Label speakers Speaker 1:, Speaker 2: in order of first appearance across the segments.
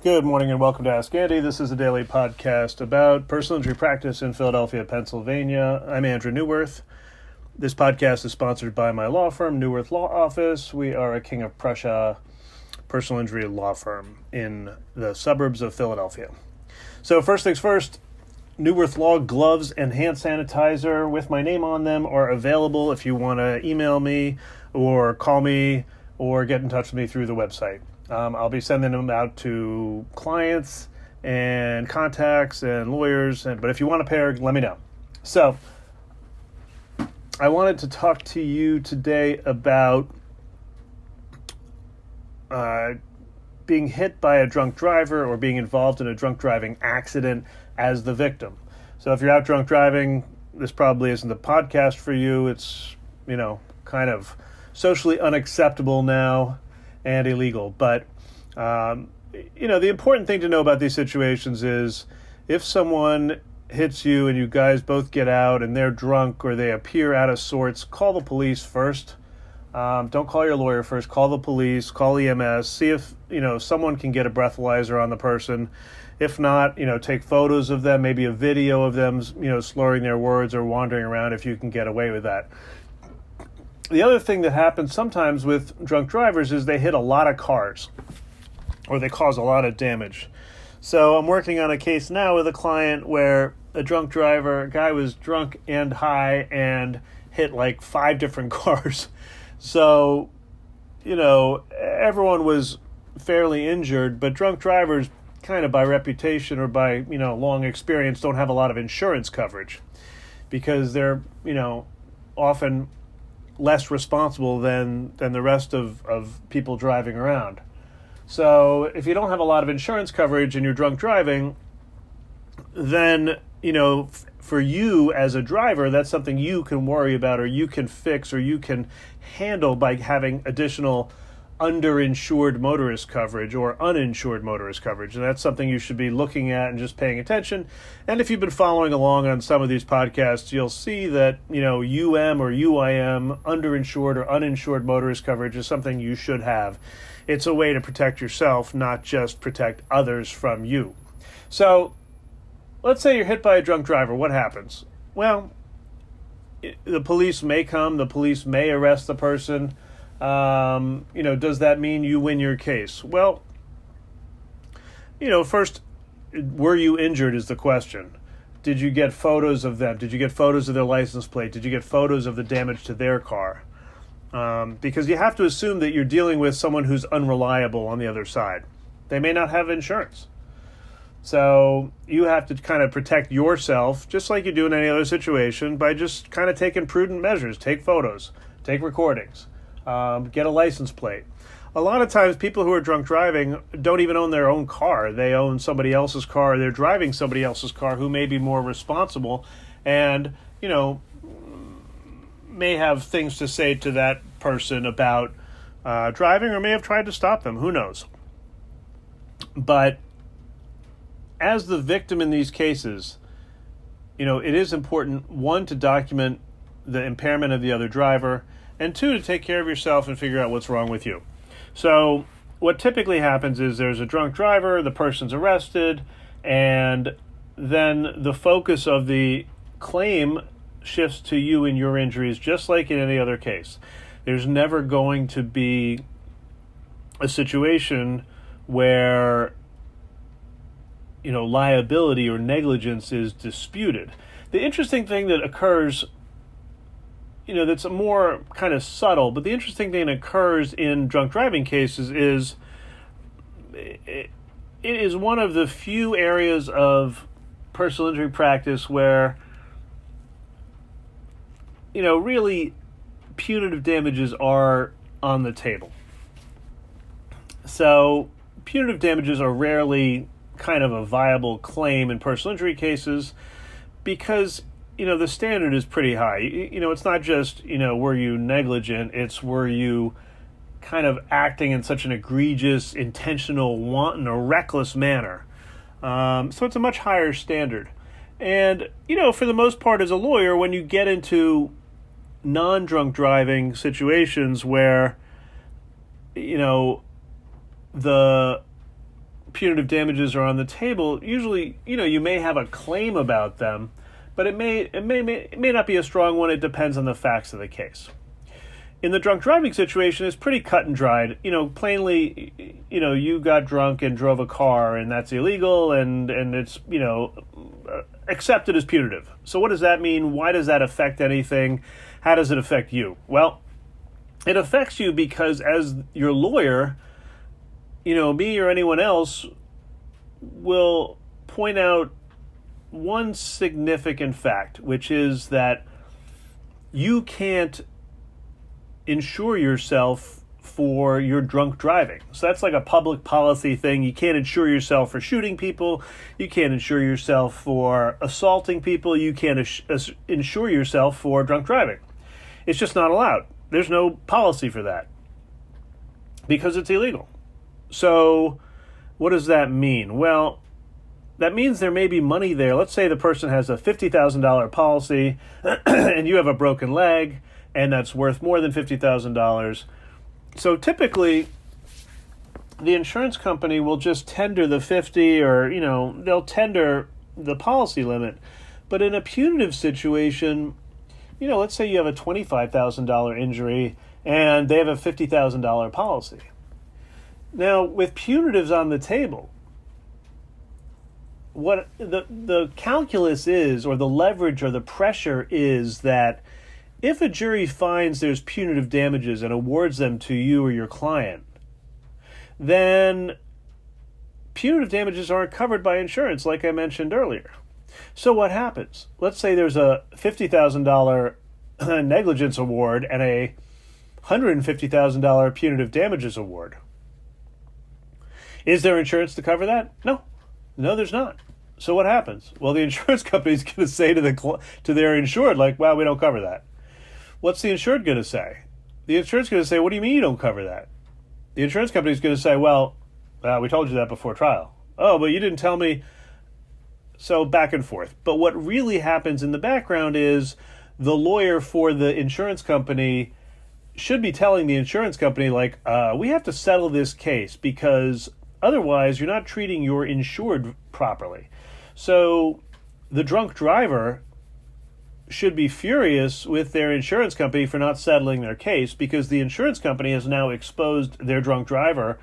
Speaker 1: Good morning and welcome to Ask Andy. This is a daily podcast about personal injury practice in Philadelphia, Pennsylvania. I'm Andrew Neuwirth. This podcast is sponsored by my law firm, Neuwirth Law Office. We are a King of Prussia personal injury law firm in the suburbs of Philadelphia. So first things first, Neuwirth Law gloves and hand sanitizer with my name on them are available if you want to email me or call me or get in touch with me through the website. I'll be sending them out to clients and contacts and lawyers, but if you want a pair, let me know. So I wanted to talk to you today about being hit by a drunk driver or being involved in a drunk driving accident as the victim. So if you're out drunk driving, this probably isn't the podcast for you. It's, kind of socially unacceptable now and illegal. But, the important thing to know about these situations is if someone hits you and you guys both get out and they're drunk or they appear out of sorts, call the police first. Don't call your lawyer first. Call the police, call EMS, see if, someone can get a breathalyzer on the person. If not, take photos of them, maybe a video of them, slurring their words or wandering around if you can get away with that. The other thing that happens sometimes with drunk drivers is they hit a lot of cars or they cause a lot of damage. So I'm working on a case now with a client where a guy was drunk and high and hit like 5 different cars. So, everyone was fairly injured, but drunk drivers kind of by reputation or by, long experience don't have a lot of insurance coverage because they're, often less responsible than the rest of people driving around. So if you don't have a lot of insurance coverage and you're drunk driving, then, for you as a driver, that's something you can worry about or you can fix or you can handle by having additional underinsured motorist coverage or uninsured motorist coverage. And that's something you should be looking at and just paying attention. And if you've been following along on some of these podcasts, you'll see that, UM or UIM, underinsured or uninsured motorist coverage is something you should have. It's a way to protect yourself, not just protect others from you. So let's say you're hit by a drunk driver. What happens? Well, the police may come. The police may arrest the person. Does that mean you win your case? Well, first, were you injured is the question. Did you get photos of them? Did you get photos of their license plate? Did you get photos of the damage to their car? Because you have to assume that you're dealing with someone who's unreliable on the other side. They may not have insurance. So you have to kind of protect yourself, just like you do in any other situation, by just kind of taking prudent measures. Take photos, take recordings. Get a license plate. A lot of times people who are drunk driving don't even own their own car. They own somebody else's car. They're driving somebody else's car who may be more responsible and, may have things to say to that person about driving or may have tried to stop them. Who knows? But as the victim in these cases, it is important, one, to document the impairment of the other driver, and 2, to take care of yourself and figure out what's wrong with you. So what typically happens is there's a drunk driver, the person's arrested, and then the focus of the claim shifts to you and your injuries, just like in any other case. There's never going to be a situation where, liability or negligence is disputed. The interesting thing that occurs that's a more kind of subtle, but the interesting thing that occurs in drunk driving cases is it is one of the few areas of personal injury practice where, really punitive damages are on the table. So punitive damages are rarely kind of a viable claim in personal injury cases because the standard is pretty high. It's not just, were you negligent, it's were you kind of acting in such an egregious, intentional, wanton, or reckless manner. So it's a much higher standard. And, for the most part as a lawyer, when you get into non-drunk driving situations where, the punitive damages are on the table, usually, you may have a claim about them, but it may not be a strong one. It depends on the facts of the case. In the drunk driving situation, it's pretty cut and dried. Plainly, you got drunk and drove a car, and that's illegal, and it's, accepted as punitive. So what does that mean? Why does that affect anything? How does it affect you? Well, it affects you because as your lawyer, me or anyone else will point out one significant fact, which is that you can't insure yourself for your drunk driving. So that's like a public policy thing. You can't insure yourself for shooting people. You can't insure yourself for assaulting people. You can't insure yourself for drunk driving. It's just not allowed. There's no policy for that because it's illegal. So what does that mean? Well, that means there may be money there. Let's say the person has a $50,000 policy and you have a broken leg, and that's worth more than $50,000. So typically, the insurance company will just tender the 50, or, they'll tender the policy limit. But in a punitive situation, let's say you have a $25,000 injury and they have a $50,000 policy. Now, with punitives on the table, what the calculus is, or the leverage or the pressure is, that if a jury finds there's punitive damages and awards them to you or your client, then punitive damages aren't covered by insurance, like I mentioned earlier. So what happens? Let's say there's a $50,000 negligence award and a $150,000 punitive damages award. Is there insurance to cover that? No, there's not. So what happens? Well, the insurance company's going to say to their insured, like, "Well, we don't cover that." What's the insured going to say? The insured's going to say, "What do you mean you don't cover that?" The insurance company's going to say, "Well, we told you that before trial." "Oh, but you didn't tell me." So back and forth. But what really happens in the background is the lawyer for the insurance company should be telling the insurance company, like, we have to settle this case because otherwise you're not treating your insured properly. So the drunk driver should be furious with their insurance company for not settling their case, because the insurance company has now exposed their drunk driver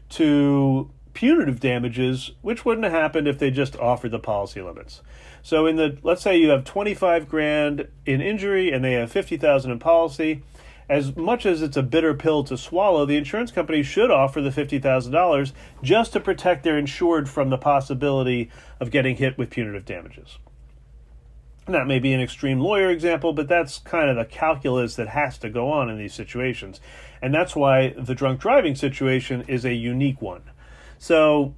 Speaker 1: to punitive damages, which wouldn't have happened if they just offered the policy limits. So let's say you have $25,000 in injury and they have $50,000 in policy. As much as it's a bitter pill to swallow, the insurance company should offer the $50,000 just to protect their insured from the possibility of getting hit with punitive damages. And that may be an extreme lawyer example, but that's kind of the calculus that has to go on in these situations. And that's why the drunk driving situation is a unique one. So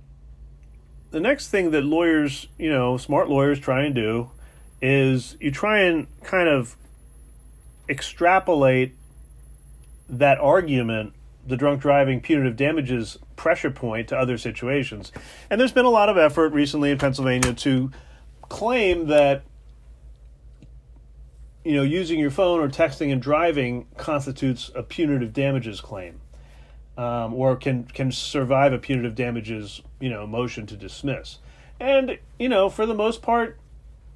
Speaker 1: the next thing that lawyers, smart lawyers try and do is you try and kind of extrapolate that argument, the drunk driving punitive damages pressure point, to other situations. And there's been a lot of effort recently in Pennsylvania to claim that, using your phone or texting and driving constitutes a punitive damages claim, or can survive a punitive damages, motion to dismiss. And, for the most part,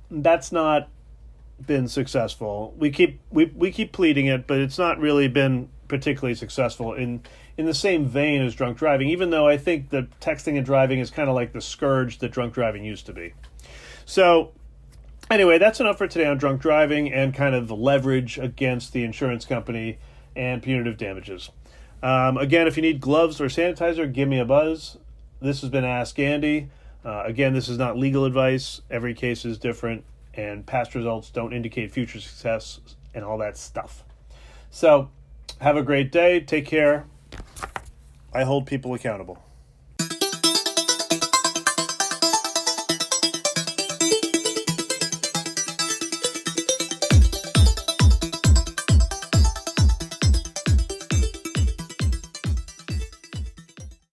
Speaker 1: that's not been successful. We keep pleading it, but it's not really been particularly successful in the same vein as drunk driving, even though I think that texting and driving is kind of like the scourge that drunk driving used to be. So anyway, that's enough for today on drunk driving and kind of the leverage against the insurance company and punitive damages. Again, if you need gloves or sanitizer, give me a buzz. This has been Ask Andy. Again, this is not legal advice. Every case is different, and past results don't indicate future success and all that stuff. So have a great day. Take care. I hold people accountable.